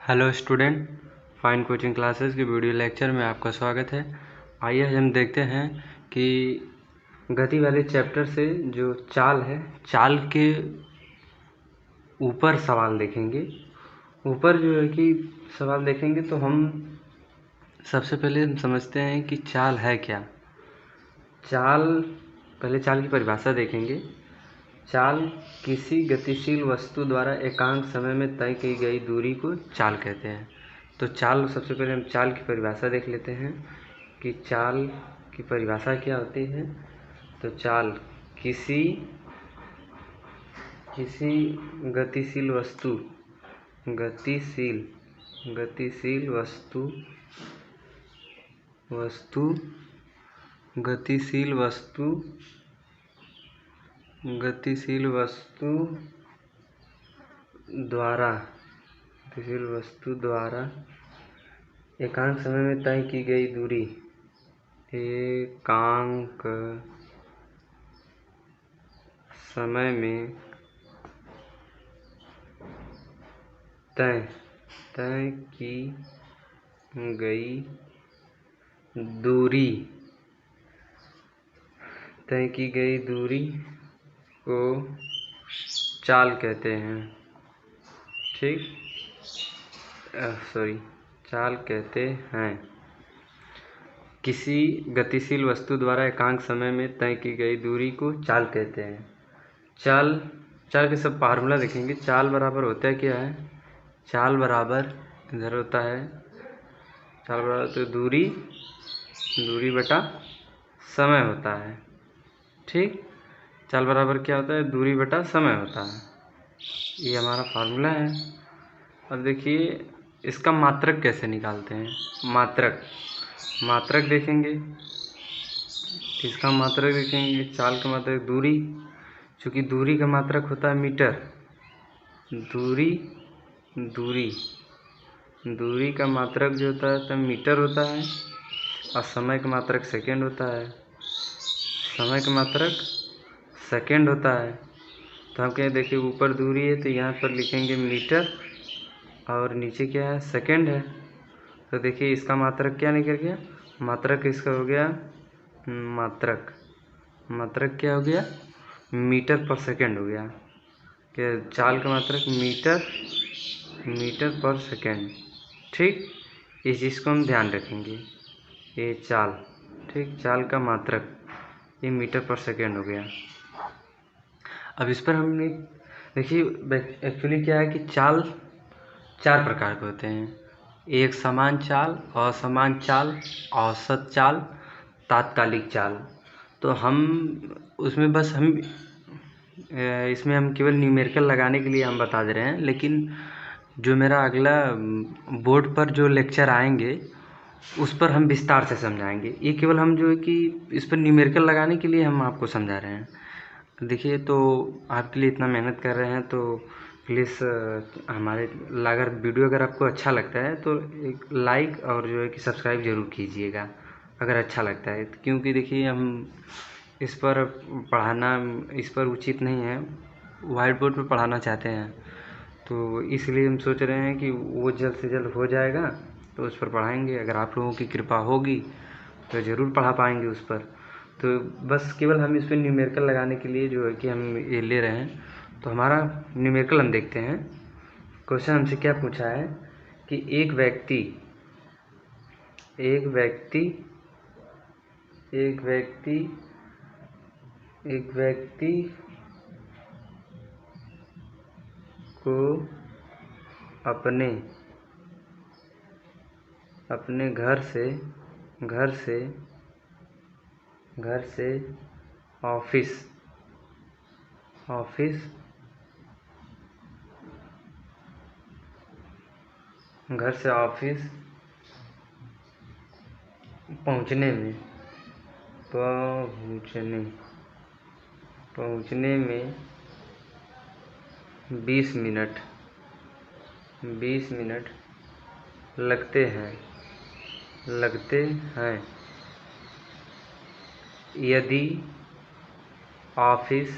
Hello student, fine coaching classes के video lecture में आपका स्वागत है। आइए हम देखते हैं कि गति वाले चैप्टर से जो चाल है, चाल के ऊपर सवाल देखेंगे। ऊपर जो है कि सवाल देखेंगे तो हम सबसे पहले हम समझते हैं कि चाल है क्या। पहले चाल की परिभाषा देखेंगे। चाल किसी गतिशील वस्तु द्वारा एकांक समय में तय की गई दूरी को चाल कहते हैं। तो चाल, सबसे पहले हम चाल की परिभाषा देख लेते हैं कि चाल की परिभाषा क्या होती है। तो चाल किसी गतिशील वस्तु द्वारा एकांक समय में तय की गई दूरी, एकांक समय में तय की गई को चाल कहते हैं। चाल कहते हैं। किसी गतिशील वस्तु द्वारा एकांक समय में तय की गई दूरी को चाल कहते हैं। चाल के सब फार्मूला देखेंगे। चाल बराबर होता है क्या है? चाल बराबर इधर होता है, चाल बराबर तो दूरी बटा समय होता है। ठीक, चाल बराबर क्या होता है? दूरी बटा समय होता है। ये हमारा फार्मूला है। अब देखिए इसका मात्रक कैसे निकालते हैं। मात्रक देखेंगे। इसका मात्रक देखेंगे, चाल का मात्रक दूरी, चूँकि दूरी का मात्रक होता है मीटर। दूरी का मात्रक जो होता है तो मीटर होता है, और समय का मात्रक सेकेंड होता है। तो हम क्या देखिए, ऊपर दूरी है तो यहाँ पर लिखेंगे मीटर और नीचे क्या है? सेकेंड है। तो देखिए इसका मात्रक क्या निकल गया? मात्रक इसका हो गया, मात्रक क्या हो गया? मीटर पर सेकेंड हो गया। कि चाल का मात्रक मीटर पर सेकेंड। ठीक, इस चीज़ को हम ध्यान रखेंगे। ये चाल, ठीक, चाल का मात्रक ये मीटर पर सेकेंड हो गया। अब इस पर हमने देखिए एक्चुअली क्या है कि चाल 4 प्रकार के होते हैं। एक समान चाल, असमान चाल, औसत चाल, तात्कालिक चाल। तो हम उसमें इसमें हम केवल न्यूमेरिकल लगाने के लिए हम बता दे रहे हैं, लेकिन जो मेरा अगला बोर्ड पर जो लेक्चर आएंगे उस पर हम विस्तार से समझाएंगे। ये केवल हम जो है कि इस पर न्यूमेरिकल लगाने के लिए हम आपको समझा रहे हैं। देखिए, तो आपके लिए इतना मेहनत कर रहे हैं तो प्लीज़ अगर वीडियो अगर आपको अच्छा लगता है तो एक लाइक और जो है कि सब्सक्राइब ज़रूर कीजिएगा अगर अच्छा लगता है। क्योंकि देखिए हम इस पर उचित नहीं है, वाइट बोर्ड पर पढ़ाना चाहते हैं, तो इसलिए हम सोच रहे हैं कि वो जल्द से जल्द हो जाएगा तो उस पर पढ़ाएंगे। अगर आप लोगों की कृपा होगी तो ज़रूर पढ़ा पाएंगे उस पर। तो बस केवल हम इस पर न्यूमेरिकल लगाने के लिए जो है कि हम ये ले रहे हैं। तो हमारा न्यूमेरिकल हम देखते हैं। क्वेश्चन हमसे क्या पूछा है कि एक व्यक्ति को अपने घर से ऑफिस 20 मिनट लगते हैं। यदि ऑफिस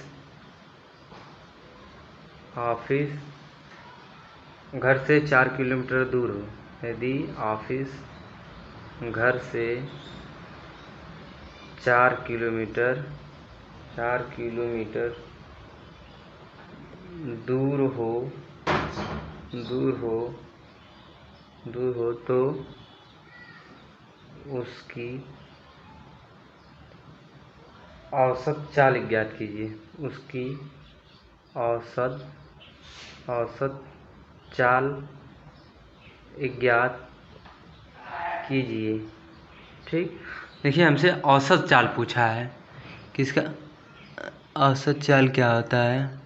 घर से 4 किलोमीटर दूर हो, यदि ऑफिस घर से 4 किलोमीटर दूर हो तो उसकी औसत चाल ज्ञात कीजिए। उसकी औसत चाल ज्ञात कीजिए। ठीक, देखिए हमसे औसत चाल पूछा है, किसका औसत चाल क्या होता है,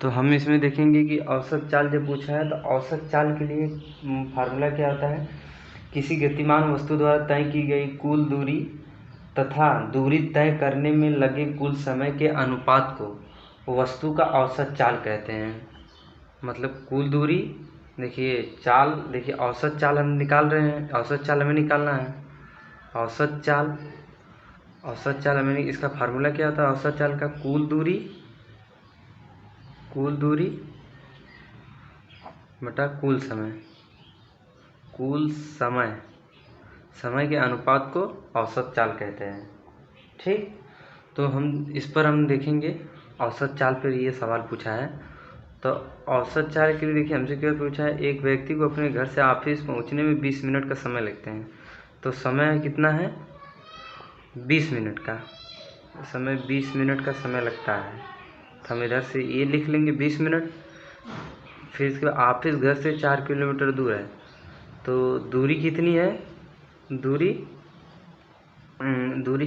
तो हम इसमें देखेंगे कि औसत चाल जब पूछा है तो औसत चाल के लिए फार्मूला क्या होता है, किसी गतिमान वस्तु द्वारा तय की गई कुल दूरी तथा दूरी तय करने में लगे कुल समय के अनुपात को वस्तु का औसत चाल कहते हैं। मतलब कुल दूरी, देखिए चाल, देखिए औसत चाल हम निकाल रहे हैं, औसत चाल हमें निकालना है। औसत चाल हमें, इसका फार्मूला क्या होता है औसत चाल का, कुल दूरी बटा कुल समय के अनुपात को औसत चाल कहते हैं। ठीक, तो हम इस पर हम देखेंगे औसत चाल पर ये सवाल पूछा है। तो औसत चाल के लिए देखिए हमसे क्या पूछा है, एक व्यक्ति को अपने घर से ऑफिस पहुंचने में 20 मिनट का समय लगते हैं। तो समय कितना है, 20 मिनट का समय, 20 मिनट का समय लगता है। तो हम इधर से ये लिख लेंगे 20 मिनट। फिर इसके बाद ऑफिस घर से 4 किलोमीटर दूर है, तो दूरी कितनी है, दूरी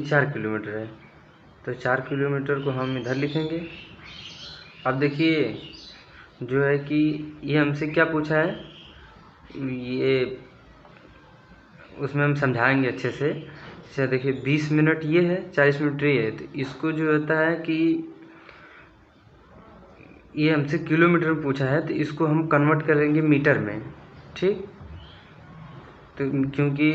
4 किलोमीटर है। तो 4 किलोमीटर को हम इधर लिखेंगे। अब देखिए जो है कि ये हमसे क्या पूछा है, ये उसमें हम समझाएंगे अच्छे से। अच्छा देखिए 20 मिनट ये है, 40 मिनट ये है, तो इसको जो होता है कि ये हमसे किलोमीटर में पूछा है, तो इसको हम कन्वर्ट करेंगे मीटर में। ठीक, तो क्योंकि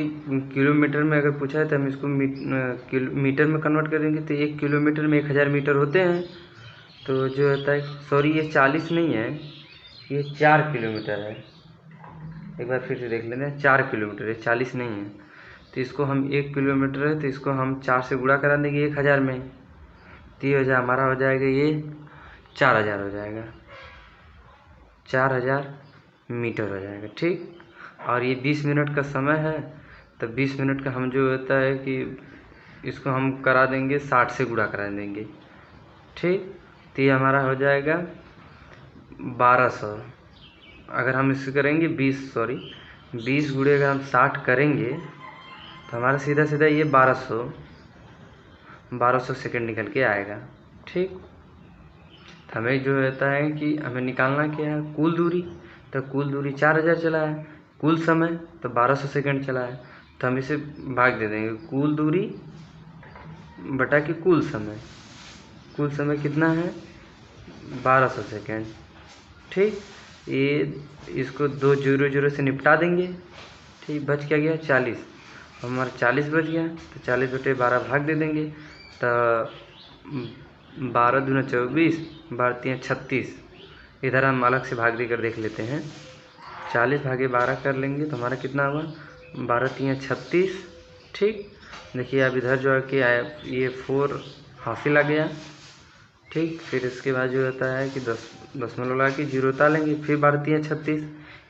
किलोमीटर में अगर पूछा है तो हम इसको मीटर में कन्वर्ट करेंगे, तो 1 किलोमीटर में 1000 मीटर होते हैं। तो जो होता है, सॉरी ये 40 नहीं है, ये 4 किलोमीटर है। एक बार फिर से देख लेते हैं, 4 किलोमीटर है, 40 नहीं है। तो इसको हम 1 किलोमीटर है तो इसको हम 4 से गुणा करा देंगे 1000 में, तो ये हमारा हो जाएगा, ये 4000 हो जाएगा, 4000 मीटर हो जाएगा। ठीक, और ये 20 मिनट का समय है, तो 20 मिनट का हम जो होता है कि इसको हम करा देंगे 60 से गुणा करा देंगे। ठीक, तो ये हमारा हो जाएगा 1200। अगर हम इससे करेंगे 20 गुणे अगर हम 60 करेंगे तो हमारा सीधा सीधा ये 1200 सेकंड निकल के आएगा। ठीक, तो हमें जो होता है कि हमें निकालना क्या है, कुल दूरी, तो कुल दूरी 4000 चला है, कुल समय तो 1200 सेकंड चला है, तो हम इसे भाग दे देंगे, कुल दूरी बटा के कुल समय कितना है, 1200 सेकंड। ठीक, ये इसको 2 0 से निपटा देंगे। ठीक, बच क्या गया 40, हमारा 40 बच गया, तो 40 बटे 12 भाग दे देंगे, तो 12 दूना 24, 12 तिया 36। इधर हम अलग से भाग देकर देख लेते हैं, 40 भागे 12 कर लेंगे तो हमारा कितना हुआ, 12 तिया 36। ठीक, देखिए अब इधर जो है कि ये 4 हासिल आ गया। ठीक, फिर इसके बाद जो होता है कि 10 में लगा के 0 उतार फिर 12 तिया 36,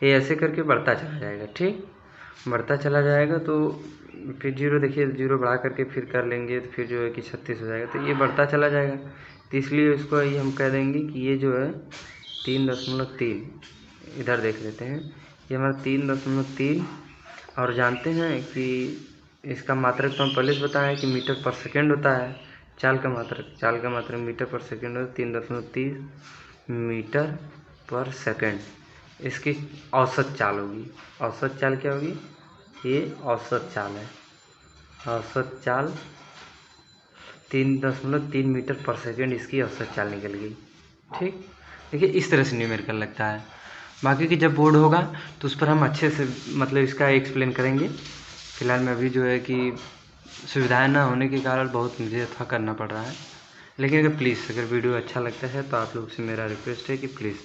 ये ऐसे करके बढ़ता चला जाएगा। ठीक, बढ़ता चला जाएगा, तो फिर 0, देखिए 0 बढ़ा करके फिर कर लेंगे, तो फिर जो है कि 36 हो जाएगा, तो ये बढ़ता चला जाएगा। तो इसलिए इसको ये हम कह देंगे कि ये जो है 3.3, इधर देख लेते हैं, ये हमारा 3.3। और जानते हैं कि इसका मात्रक तो हम पहले से बताएं कि मीटर पर सेकेंड होता है, चाल का मात्रक मीटर पर सेकेंड होता है, 3.3 मीटर पर सेकेंड इसकी औसत चाल होगी। औसत चाल क्या होगी, ये औसत चाल है, औसत चाल 3.3 मीटर पर सेकेंड इसकी औसत चाल निकल गई। ठीक, देखिए इस तरह से न्यूमेरिकल लगता है। बाकी की जब बोर्ड होगा तो उस पर हम अच्छे से मतलब इसका एक्सप्लेन करेंगे। फिलहाल में अभी जो है कि सुविधाएं ना होने के कारण बहुत मुझे अथवा करना पड़ रहा है, लेकिन अगर वीडियो अच्छा लगता है तो आप लोग से मेरा रिक्वेस्ट है कि प्लीज़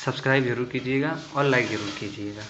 सब्सक्राइब ज़रूर कीजिएगा और लाइक ज़रूर कीजिएगा।